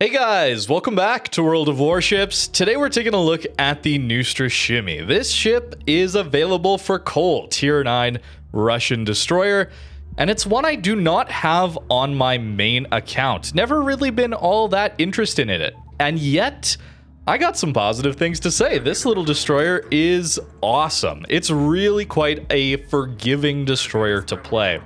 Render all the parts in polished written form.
Hey guys, welcome back to World of Warships. Today we're taking a look at the Neustrashimy. This ship is available for coal, tier 9 Russian destroyer, and it's one I do not have on my main account. Never really been all that interested in it, and yet I got some positive things to say. This little destroyer is awesome. It's really quite a forgiving destroyer to play.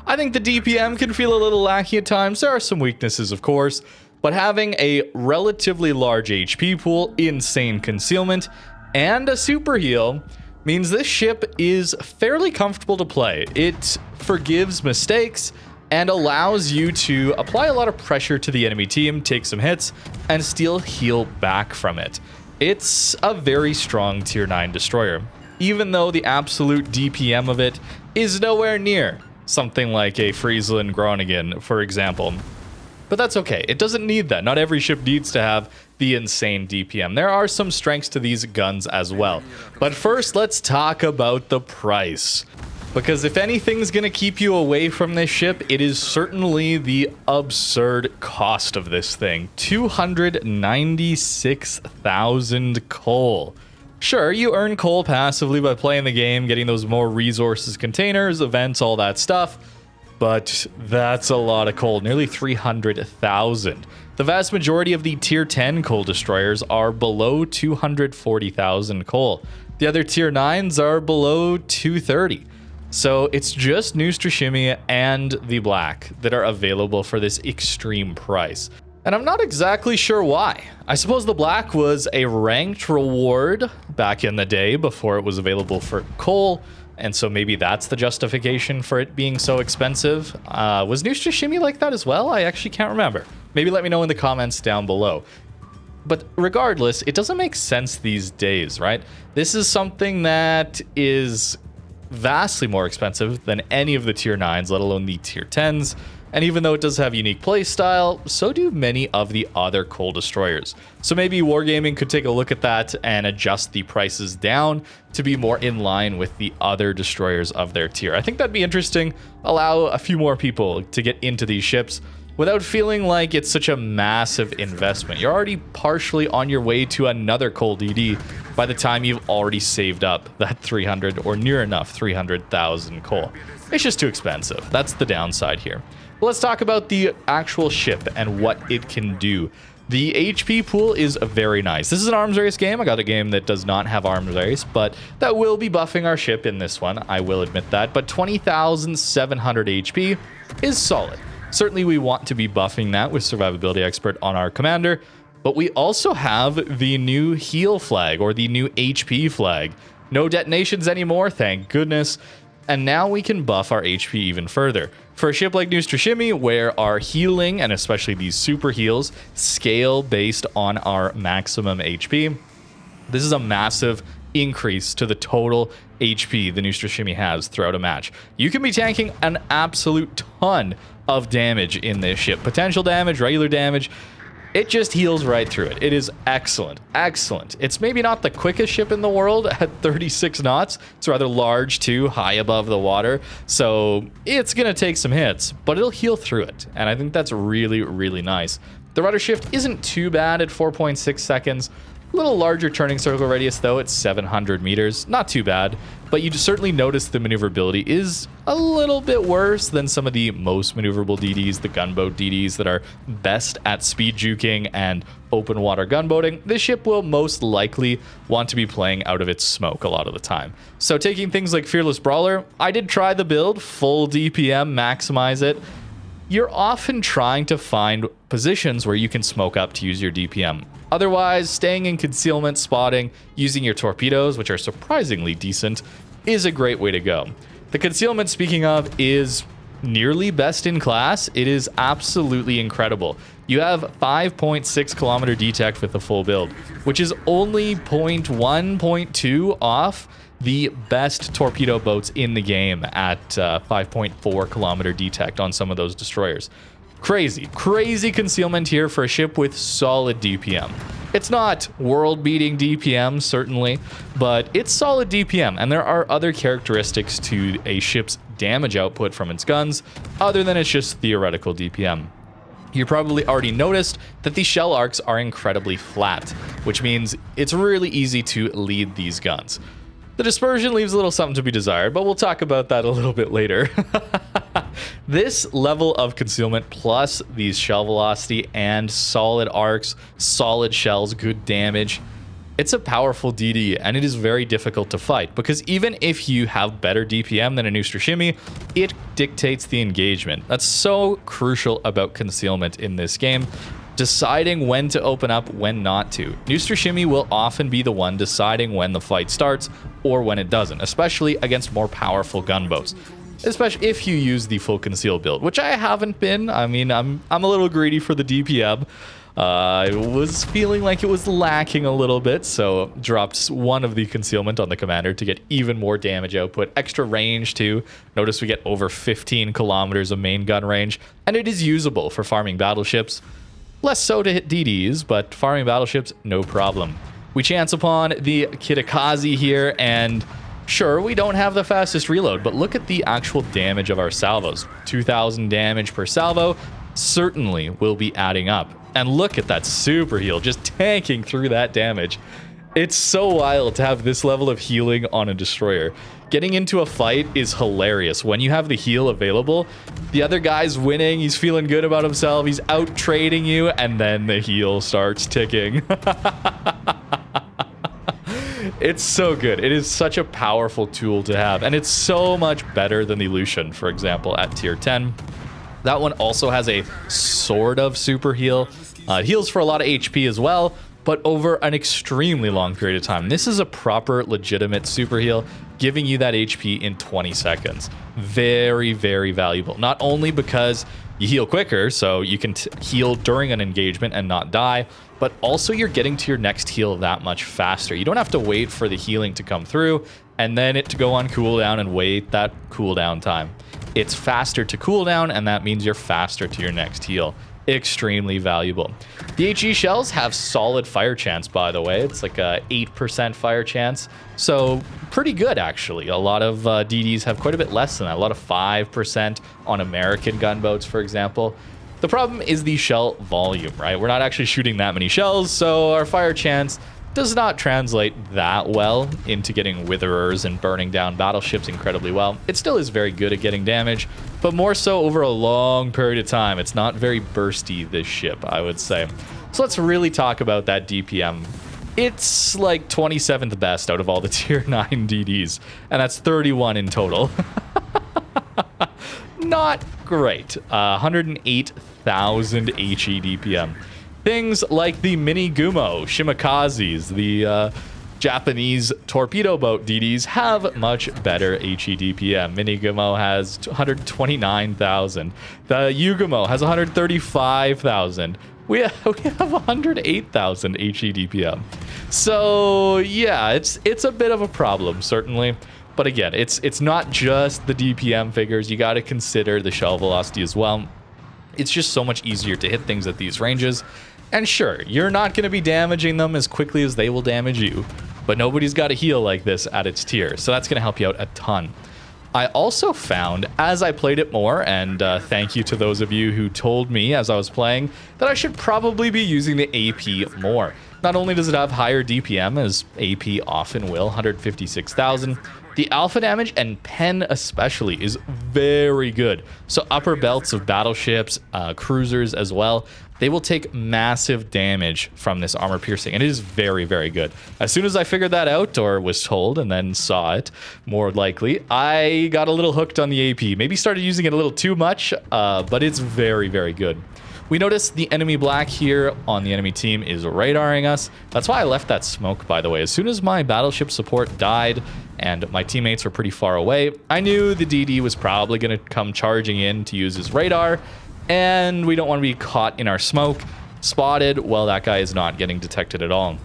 I think the DPM can feel a little lacking at times. There are some weaknesses, of course, but having a relatively large HP pool, insane concealment, and a Superheal means this ship is fairly comfortable to play. It forgives mistakes and allows you to apply a lot of pressure to the enemy team, take some hits, and still heal back from it. It's a very strong tier 9 destroyer, even though the absolute DPM of it is nowhere near something like a Friesland Groningen, for example. But that's okay. It doesn't need that. Not every ship needs to have the insane DPM. There are some strengths to these guns as well. But first, let's talk about the price. Because if anything's going to keep you away from this ship, it is certainly the absurd cost of this thing. 296,000 coal. Sure, you earn coal passively by playing the game, getting those more resources, containers, events, all that stuff. But that's a lot of coal, nearly 300,000. The vast majority of the tier 10 coal destroyers are below 240,000 coal. The other tier 9s are below 230. So it's just Neustrashimy and the black that are available for this extreme price. And I'm not exactly sure why. I suppose the black was a ranked reward back in the day before it was available for coal. And so maybe that's the justification for it being so expensive. Was Neustrashimy like that as well? I actually can't remember. Maybe let me know in the comments down below. But regardless, it doesn't make sense these days, right? This is something that is vastly more expensive than any of the tier 9s, let alone the tier 10s. And even though it does have unique playstyle, so do many of the other coal destroyers. So maybe Wargaming could take a look at that and adjust the prices down to be more in line with the other destroyers of their tier. I think that'd be interesting. Allow a few more people to get into these ships without feeling like it's such a massive investment. You're already partially on your way to another coal DD by the time you've already saved up that 300 or near enough 300,000 coal. It's just too expensive. That's the downside here. Well, let's talk about the actual ship and what it can do. The HP pool is very nice. This is an arms race game. I got a game that does not have arms race, but that will be buffing our ship in this one. I will admit that. But 20,700 HP is solid. Certainly we want to be buffing that with Survivability Expert on our commander, but we also have the new heal flag or the new HP flag. No detonations anymore, thank goodness. And now we can buff our HP even further. For a ship like Neustrashimy, where our healing, and especially these super heals, scale based on our maximum HP, this is a massive increase to the total HP the Neustrashimy has throughout a match. You can be tanking an absolute ton of damage in this ship. Potential damage, regular damage. It just heals right through it. It is excellent, excellent. It's maybe not the quickest ship in the world at 36 knots. It's rather large too, high above the water. So it's gonna take some hits, but it'll heal through it. And I think that's really, really nice. The rudder shift isn't too bad at 4.6 seconds. A little larger turning circle radius though, it's 700 meters. Not too bad, but you certainly notice the maneuverability is a little bit worse than some of the most maneuverable DDs, the gunboat DDs that are best at speed juking and open water gunboating. This ship will most likely want to be playing out of its smoke a lot of the time. So taking things like Fearless Brawler, I did try the build, full DPM, maximize it. You're often trying to find positions where you can smoke up to use your DPM. Otherwise, staying in concealment, spotting, using your torpedoes, which are surprisingly decent, is a great way to go. The concealment, speaking of, is nearly best in class. It is absolutely incredible. You have 5.6 kilometer detect with the full build, which is only 0.1, 0.2 off the best torpedo boats in the game at 5.4 kilometer detect on some of those destroyers. Crazy, crazy concealment here for a ship with solid DPM. It's not world-beating DPM, certainly, but it's solid DPM, and there are other characteristics to a ship's damage output from its guns, other than it's just theoretical DPM. You probably already noticed that the shell arcs are incredibly flat, which means it's really easy to lead these guns. The dispersion leaves a little something to be desired, but we'll talk about that a little bit later. This level of concealment plus these shell velocity and solid arcs, solid shells, good damage, it's a powerful DD, and it is very difficult to fight because even if you have better DPM than a Neustrashimy, it dictates the engagement. That's so crucial about concealment in this game. Deciding when to open up, when not to. Neustrashimy will often be the one deciding when the fight starts or when it doesn't, especially against more powerful gunboats. Especially if you use the full conceal build, which I haven't been. I mean, I'm a little greedy for the DPM. I was feeling like it was lacking a little bit, so dropped one of the concealment on the commander to get even more damage output. Extra range too. Notice we get over 15 kilometers of main gun range, and it is usable for farming battleships. Less so to hit DDs, but farming battleships, no problem. We chance upon the Kitakaze here, and sure, we don't have the fastest reload, but look at the actual damage of our salvos. 2,000 damage per salvo certainly will be adding up. And look at that Superheal just tanking through that damage. It's so wild to have this level of healing on a destroyer. Getting into a fight is hilarious. When you have the heal available, the other guy's winning, he's feeling good about himself, he's out trading you, and then the heal starts ticking. It's so good. It is such a powerful tool to have, and it's so much better than the Lucian, for example, at tier 10. That one also has a sort of super heal. It heals for a lot of HP as well, but over an extremely long period of time. This is a proper, legitimate super heal, giving you that HP in 20 seconds. Very, very valuable. Not only because you heal quicker, so you can heal during an engagement and not die, but also you're getting to your next heal that much faster. You don't have to wait for the healing to come through and then it to go on cooldown and wait that cooldown time. It's faster to cooldown, and that means you're faster to your next heal. Extremely valuable. The HE shells have solid fire chance, by the way. It's like a 8% fire chance, so pretty good actually. A lot of DDs have quite a bit less than that. A lot of 5% on American gunboats, for example. The problem is the shell volume, right? We're not actually shooting that many shells, so our fire chance does not translate that well into getting witherers and burning down battleships incredibly well. It still is very good at getting damage, but more so over a long period of time. It's not very bursty, this ship, I would say. So let's really talk about that DPM. It's like 27th best out of all the tier 9 DDs, and that's 31 in total. Not great. 108,000 HE DPM. Things like the Mini Gumo, Shimikazes, the Japanese torpedo boat DDs have much better HE DPM. Mini Gumo has 129,000. The Ugumo has 135,000. We have 108,000 HE DPM. So yeah, it's a bit of a problem, certainly. But again, it's not just the DPM figures. You got to consider the shell velocity as well. It's just so much easier to hit things at these ranges. And sure, you're not going to be damaging them as quickly as they will damage you, but nobody's got a heal like this at its tier, so that's going to help you out a ton. I also found, as I played it more, and thank you to those of you who told me as I was playing, that I should probably be using the AP more. Not only does it have higher DPM, as AP often will, 156,000, the alpha damage and pen especially is very good. So upper belts of battleships, cruisers as well, they will take massive damage from this armor piercing, and it is very, very good. As soon as I figured that out, or was told and then saw it, more likely, I got a little hooked on the AP. Maybe started using it a little too much, but it's very, very good. We notice the enemy black here on the enemy team is radaring us. That's why I left that smoke, by the way. As soon as my battleship support died and my teammates were pretty far away, I knew the DD was probably going to come charging in to use his radar, and we don't want to be caught in our smoke, spotted, well, that guy is not getting detected at all.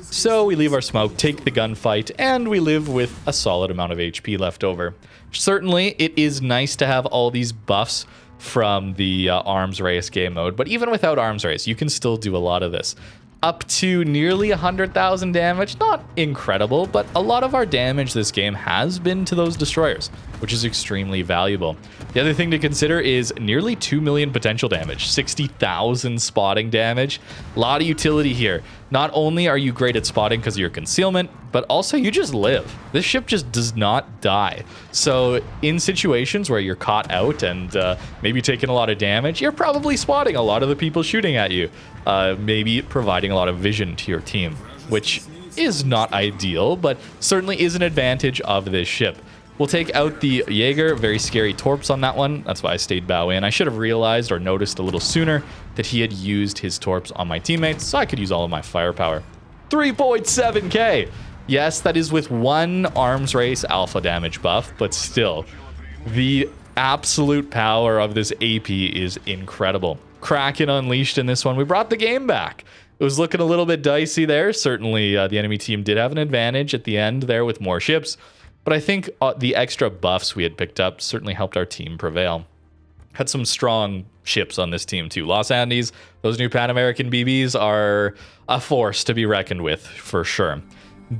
So we leave our smoke, take the gunfight, and we live with a solid amount of HP left over. Certainly, it is nice to have all these buffs from the arms race game mode, but even without arms race, you can still do a lot of this. Up to nearly 100,000 damage, not incredible, but a lot of our damage this game has been to those destroyers. which is extremely valuable. The other thing to consider is nearly 2 million potential damage, 60,000 spotting damage. A lot of utility here. Not only are you great at spotting because of your concealment, but also you just live. This ship just does not die. So in situations where you're caught out and maybe taking a lot of damage, you're probably spotting a lot of the people shooting at you, maybe providing a lot of vision to your team, which is not ideal, but certainly is an advantage of this ship. We'll take out the Jaeger. Very scary torps on that one. That's why I stayed bow in. I should have realized or noticed a little sooner that he had used his torps on my teammates, so I could use all of my firepower. 3.7k. Yes, that is with one arms race alpha damage buff, but still, the absolute power of this AP is incredible. Kraken unleashed in this one. We brought the game back. It was looking a little bit dicey there. Certainly, the enemy team did have an advantage at the end there with more ships. But I think the extra buffs we had picked up certainly helped our team prevail. Had some strong ships on this team too. Los Andes, those new Pan American BBs are a force to be reckoned with for sure.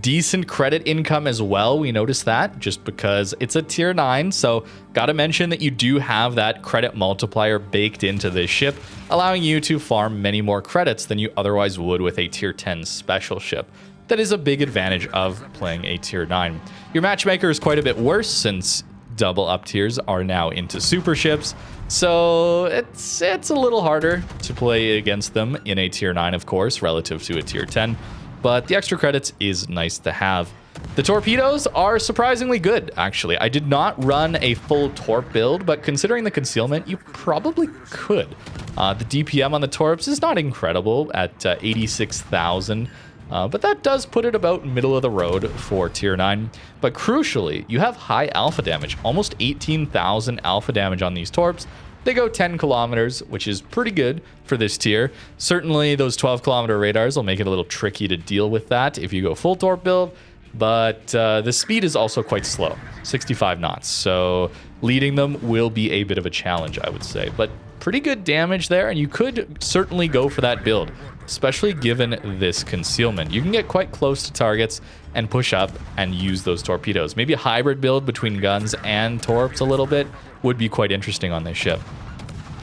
Decent credit income as well. We noticed that just because it's a tier 9. So gotta mention that you do have that credit multiplier baked into this ship, allowing you to farm many more credits than you otherwise would with a tier 10 special ship. That is a big advantage of playing a tier 9. Your matchmaker is quite a bit worse since double up tiers are now into super ships. So it's a little harder to play against them in a tier 9, of course, relative to a tier 10. But the extra credits is nice to have. The torpedoes are surprisingly good, actually. I did not run a full torp build, but considering the concealment, you probably could. The DPM on the torps is not incredible at 86,000. But that does put it about middle of the road for tier 9. But crucially, you have high alpha damage, almost 18,000 alpha damage on these torps. They go 10 kilometers, which is pretty good for this tier. Certainly, those 12-kilometer radars will make it a little tricky to deal with that if you go full torp build. But the speed is also quite slow, 65 knots. So leading them will be a bit of a challenge, I would say. But pretty good damage there, and you could certainly go for that build, especially given this concealment. You can get quite close to targets and push up and use those torpedoes. Maybe a hybrid build between guns and torps a little bit would be quite interesting on this ship.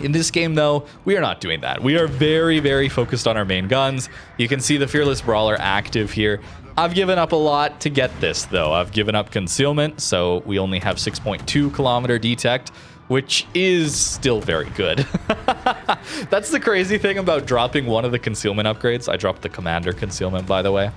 In this game, though, we are not doing that. We are very, very focused on our main guns. You can see the Fearless Brawler active here. I've given up a lot to get this, though. I've given up concealment, so we only have 6.2 kilometer detect, which is still very good. That's the crazy thing about dropping one of the concealment upgrades. I dropped the commander concealment, by the way.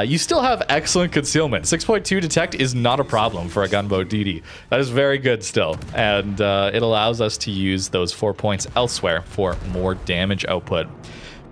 You still have excellent concealment. 6.2 detect is not a problem for a gunboat DD. That is very good still. And it allows us to use those 4 points elsewhere for more damage output.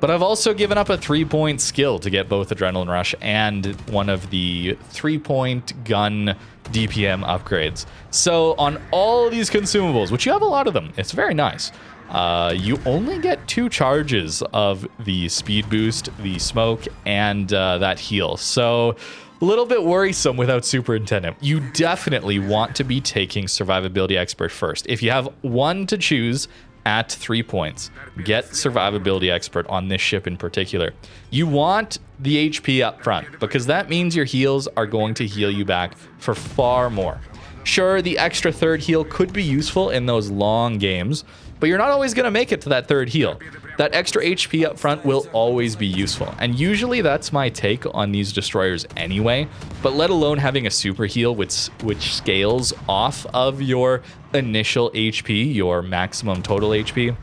But I've also given up a 3-point skill to get both Adrenaline Rush and one of the 3-point gun DPM upgrades. So on all these consumables, which you have a lot of them, it's very nice. You only get 2 charges of the speed boost, the smoke, and that heal. So a little bit worrisome without Superintendent. You definitely want to be taking Survivability Expert first. If you have one to choose at 3 points, get Survivability Expert on this ship in particular. You want the HP up front because that means your heals are going to heal you back for far more. Sure, the extra third heal could be useful in those long games, but you're not always going to make it to that third heal. That extra HP up front will always be useful, and usually that's my take on these destroyers anyway, but let alone having a super heal which scales off of your initial HP, your maximum total HP.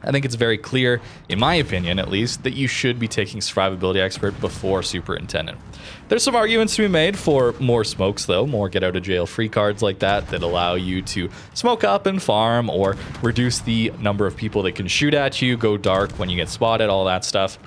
I think it's very clear, in my opinion at least, that you should be taking Survivability Expert before Superintendent. There's some arguments to be made for more smokes, though, more get out of jail free cards like that allow you to smoke up and farm or reduce the number of people that can shoot at you, go dark when you get spotted, all that stuff.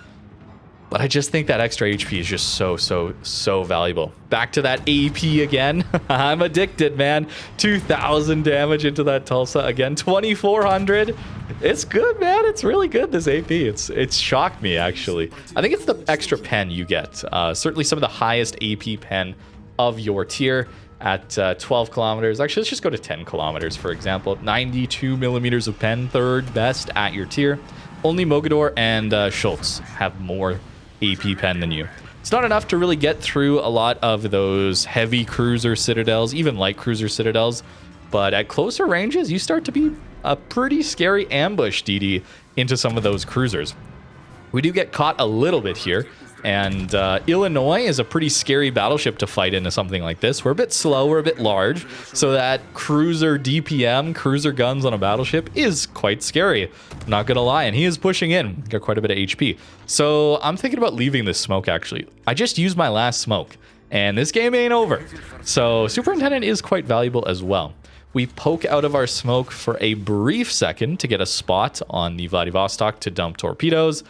But I just think that extra HP is just so valuable. Back to that AP again. I'm addicted, man. 2,000 damage into that Tulsa again. 2,400. It's good, man. It's really good, this AP. It's shocked me, actually. I think it's the extra pen you get. Certainly some of the highest AP pen of your tier at 12 kilometers. Actually, let's just go to 10 kilometers, for example. 92 millimeters of pen, third best at your tier. Only Mogador and Schultz have more AP pen than you. It's not enough to really get through a lot of those heavy cruiser citadels, even light cruiser citadels. But at closer ranges, you start to be a pretty scary ambush, DD, into some of those cruisers. We do get caught a little bit here, and Illinois is a pretty scary battleship to fight into something like this. We're a bit slow, we're a bit large, so that cruiser DPM, cruiser guns on a battleship, is quite scary. I'm not gonna lie, and he is pushing in, got quite a bit of HP. So I'm thinking about leaving this smoke, actually. I just used my last smoke, and this game ain't over. So Superintendent is quite valuable as well. We poke out of our smoke for a brief second to get a spot on the Vladivostok to dump torpedoes,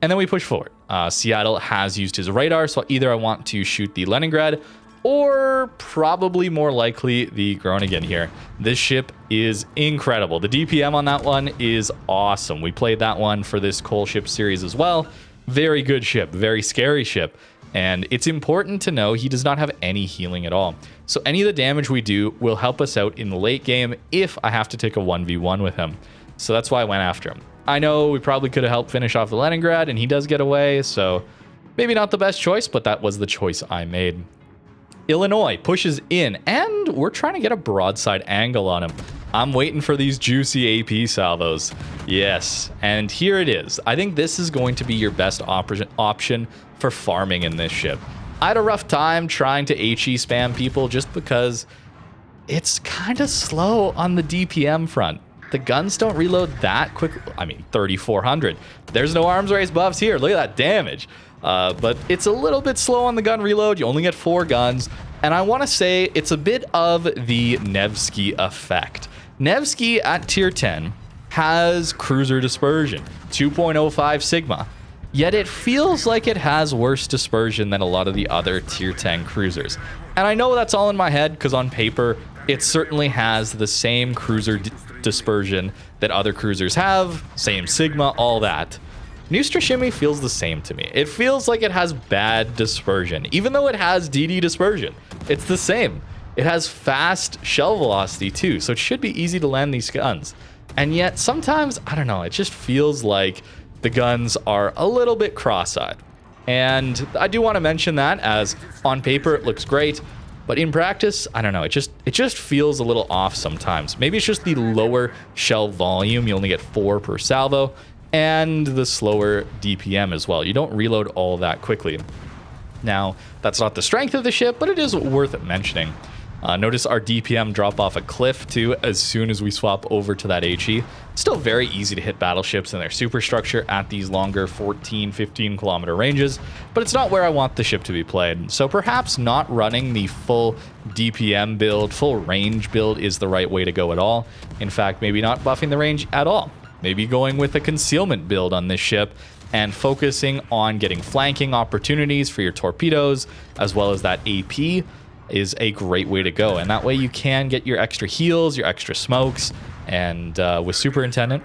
and then we push forward. Seattle has used his radar, so either I want to shoot the Leningrad or probably more likely the Groningen here. This ship is incredible. The DPM on that one is awesome. We played that one for this coal ship series as well. Very good ship, very scary ship. And it's important to know he does not have any healing at all. So any of the damage we do will help us out in the late game if I have to take a 1v1 with him. So that's why I went after him. I know we probably could have helped finish off the Leningrad, and he does get away, so maybe not the best choice, but that was the choice I made. Illinois pushes in, and we're trying to get a broadside angle on him. I'm waiting for these juicy AP salvos. Yes, and here it is. I think this is going to be your best option for farming in this ship. I had a rough time trying to HE spam people just because it's kind of slow on the DPM front. The guns don't reload that quick. I mean, 3,400. There's no arms race buffs here. Look at that damage. But it's a little bit slow on the gun reload. You only get 4 guns. And I want to say it's a bit of the Nevsky effect. Nevsky at tier 10 has cruiser dispersion, 2.05 Sigma. Yet it feels like it has worse dispersion than a lot of the other tier 10 cruisers. And I know that's all in my head because on paper, it certainly has the same cruiser dispersion that other cruisers have, same Sigma, all that. Neustrashimy feels the same to me. It feels like it has bad dispersion, even though it has DD dispersion. It's the same. It has fast shell velocity too, so it should be easy to land these guns. And yet sometimes, I don't know, it just feels like the guns are a little bit cross-eyed. And I do want to mention that, as on paper it looks great, but in practice, I don't know, it just feels a little off sometimes. Maybe it's just the lower shell volume. You only get 4 per salvo, and the slower DPM as well. You don't reload all that quickly. Now, that's not the strength of the ship, but it is worth mentioning. Notice our DPM drop off a cliff too as soon as we swap over to that HE. It's still very easy to hit battleships and their superstructure at these longer 14, 15 kilometer ranges, but it's not where I want the ship to be played. So perhaps not running the full DPM build, full range build is the right way to go at all. In fact, maybe not buffing the range at all. Maybe going with a concealment build on this ship and focusing on getting flanking opportunities for your torpedoes, as well as that AP is a great way to go. And that way you can get your extra heals, your extra smokes, and with Superintendent.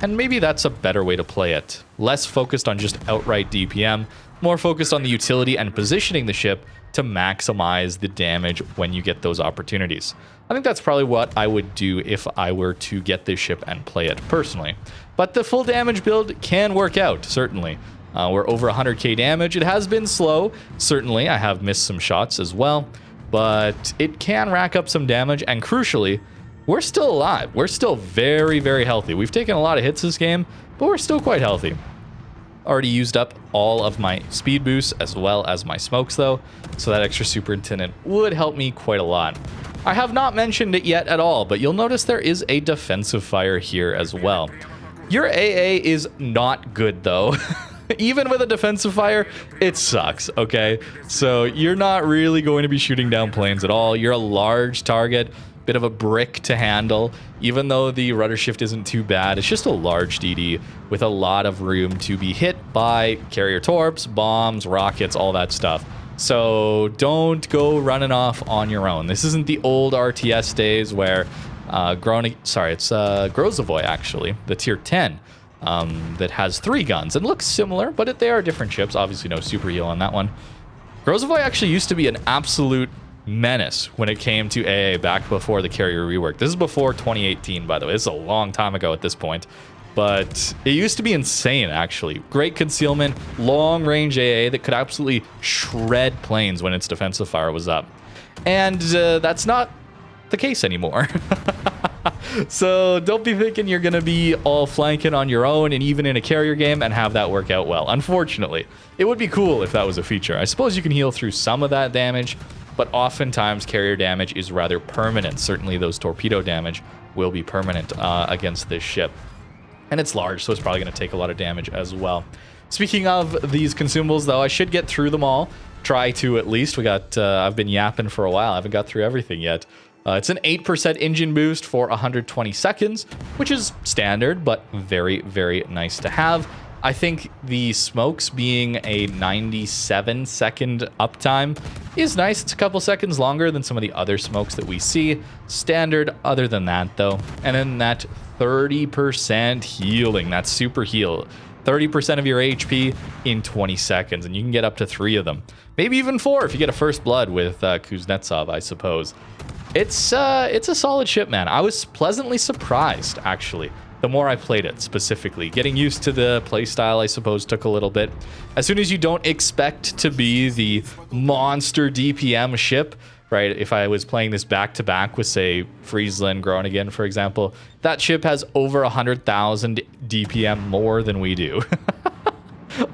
And maybe that's a better way to play it. Less focused on just outright DPM, more focused on the utility and positioning the ship to maximize the damage when you get those opportunities. I think that's probably what I would do if I were to get this ship and play it personally. But the full damage build can work out, certainly. We're over 100k damage. It has been slow, certainly. I have missed some shots as well, but it can rack up some damage, and crucially, we're still alive. We're still very, very healthy. We've taken a lot of hits this game, but we're still quite healthy. Already used up all of my speed boosts as well as my smokes though, so that extra Superintendent would help me quite a lot. I have not mentioned it yet at all, but you'll notice there is a defensive fire here as well. Your AA is not good though. Even with a defensive fire, it sucks, okay? So you're not really going to be shooting down planes at all. You're a large target, bit of a brick to handle. Even though the rudder shift isn't too bad, it's just a large DD with a lot of room to be hit by carrier torps, bombs, rockets, all that stuff. So don't go running off on your own. This isn't the old RTS days where Grozovoy actually, the tier 10, that has 3 guns and looks similar, but they are different ships. Obviously no Superheal on that one. Grozovoy actually used to be an absolute menace when it came to AA back before the carrier rework. This is before 2018, by the way. This is a long time ago at this point. but it used to be insane, actually. Great concealment, long-range AA that could absolutely shred planes when its defensive fire was up. And that's not the case anymore. So don't be thinking you're going to be all flanking on your own and even in a carrier game and have that work out well. Unfortunately, it would be cool if that was a feature. I suppose you can heal through some of that damage, but oftentimes carrier damage is rather permanent. Certainly those torpedo damage will be permanent against this ship. And it's large, so it's probably going to take a lot of damage as well. Speaking of these consumables, though, I should get through them all. Try to at least. I've been yapping for a while. I haven't got through everything yet. It's an 8% engine boost for 120 seconds, which is standard, but very, very nice to have. I think the smokes being a 97-second uptime is nice. It's a couple seconds longer than some of the other smokes that we see. Standard other than that, though. And then that 30% healing, that super heal. 30% of your HP in 20 seconds, and you can get up to 3 of them. Maybe even 4 if you get a first blood with Kuznetsov, I suppose. It's a solid ship, man. I was pleasantly surprised, actually, the more I played it specifically. Getting used to the playstyle, I suppose, took a little bit. As soon as you don't expect to be the monster DPM ship, right? If I was playing this back-to-back with, say, Friesland, Groningen, for example, that ship has over 100,000 DPM more than we do.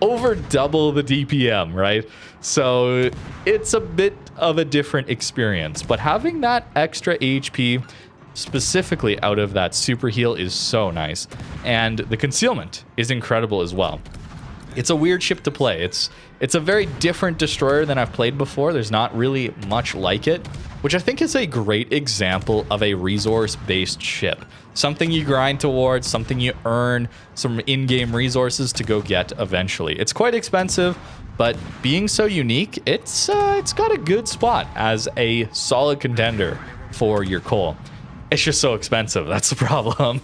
Over double the DPM, right? So it's a bit of a different experience, but having that extra HP specifically out of that super heal is so nice. And the concealment is incredible as well. It's a weird ship to play. It's a very different destroyer than I've played before. There's not really much like it, which I think is a great example of a resource-based ship. Something you grind towards, something you earn some in-game resources to go get eventually. It's quite expensive, but being so unique, it's got a good spot as a solid contender for your coal. It's just so expensive. That's the problem.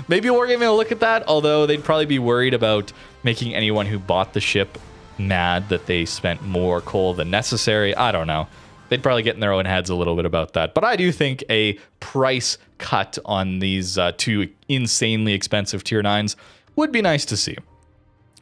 Maybe Wargaming will look at that, although they'd probably be worried about making anyone who bought the ship mad that they spent more coal than necessary. I don't know. They'd probably get in their own heads a little bit about that. But I do think a price cut on these 2 insanely expensive tier 9s would be nice to see.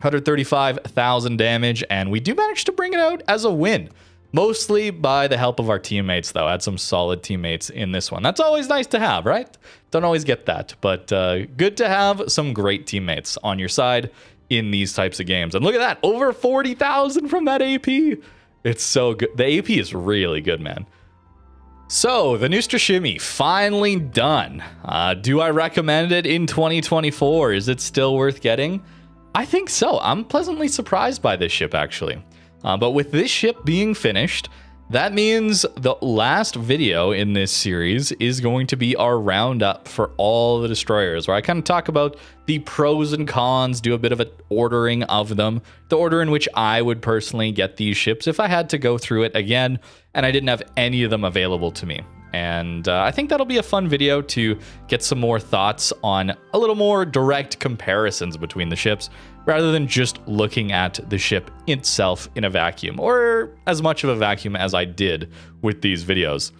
135,000 damage, and we do manage to bring it out as a win. Mostly by the help of our teammates, though. Had some solid teammates in this one. That's always nice to have, right? Don't always get that, but good to have some great teammates on your side in these types of games. And look at that, over 40,000 from that AP. It's so good. The AP is really good, man. So, the Neustrashimy, finally done. Do I recommend it in 2024? Is it still worth getting? I think so. I'm pleasantly surprised by this ship, actually. But with this ship being finished, that means the last video in this series is going to be our roundup for all the destroyers, where I kind of talk about the pros and cons, do a bit of an ordering of them, the order in which I would personally get these ships if I had to go through it again, and I didn't have any of them available to me. And I think that'll be a fun video to get some more thoughts on a little more direct comparisons between the ships, rather than just looking at the ship itself in a vacuum, or as much of a vacuum as I did with these videos.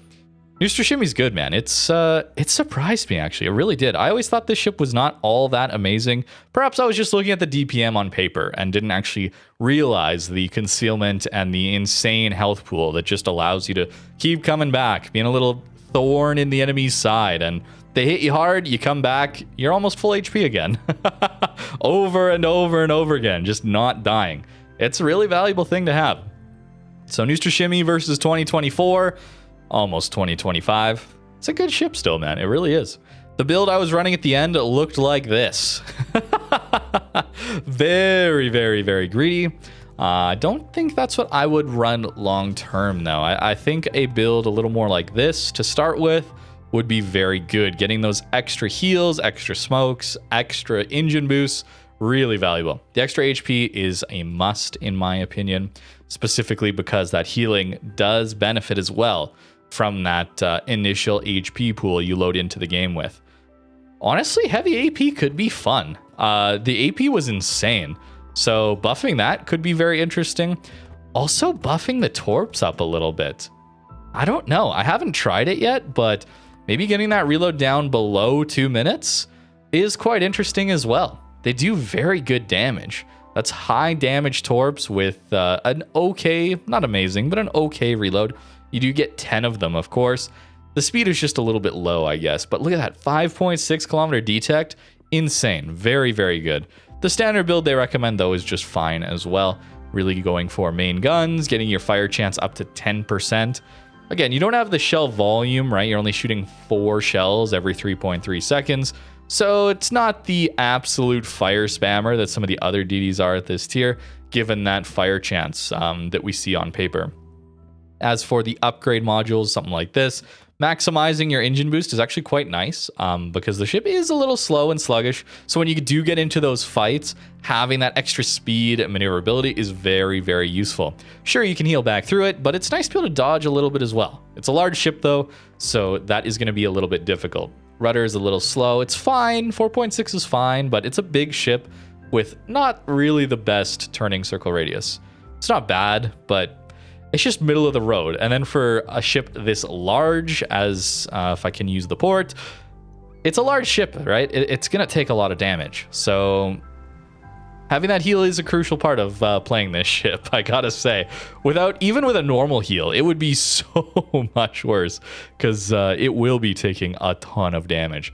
Neustrashimy's good, man. It surprised me, actually. It really did. I always thought this ship was not all that amazing. Perhaps I was just looking at the DPM on paper and didn't actually realize the concealment and the insane health pool that just allows you to keep coming back, being a little thorn in the enemy's side, and they hit you hard, you come back, you're almost full HP again. Over and over and over again, just not dying. It's a really valuable thing to have. So Neustrashimy versus 2024, almost 2025. It's a good ship still, man. It really is. The build I was running at the end looked like this. Very, very, very greedy. I don't think that's what I would run long term, though. I think a build a little more like this to start with would be very good. Getting those extra heals, extra smokes, extra engine boosts, really valuable. The extra HP is a must, in my opinion, specifically because that healing does benefit as well from that initial HP pool you load into the game with. Honestly, heavy AP could be fun. The AP was insane, so buffing that could be very interesting. Also, buffing the torps up a little bit. I don't know. I haven't tried it yet, but maybe getting that reload down below 2 minutes is quite interesting as well. They do very good damage. That's high damage torps with an okay, not amazing, but an okay reload. You do get 10 of them, of course. The speed is just a little bit low, I guess. But look at that, 5.6 kilometer detect. Insane. Very, very good. The standard build they recommend, though, is just fine as well. Really going for main guns, getting your fire chance up to 10%. Again, you don't have the shell volume, right? You're only shooting 4 shells every 3.3 seconds. So it's not the absolute fire spammer that some of the other DDs are at this tier, given that fire chance that we see on paper. As for the upgrade modules, something like this, maximizing your engine boost is actually quite nice because the ship is a little slow and sluggish. So when you do get into those fights, having that extra speed and maneuverability is very, very useful. Sure, you can heal back through it, but it's nice to be able to dodge a little bit as well. It's a large ship though, so that is going to be a little bit difficult. Rudder is a little slow. It's fine. 4.6 is fine, but it's a big ship with not really the best turning circle radius. It's not bad, but it's just middle of the road. And then for a ship this large, as if I can use the port, it's a large ship, right? It's going to take a lot of damage. So having that heal is a crucial part of playing this ship, I gotta say. Even with a normal heal, it would be so much worse because it will be taking a ton of damage.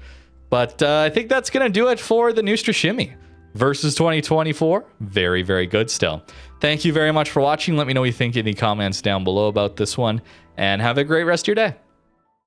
But I think that's gonna do it for the Neustrashimy versus 2024. Very, very good still. Thank you very much for watching. Let me know what you think in the comments down below about this one, and have a great rest of your day.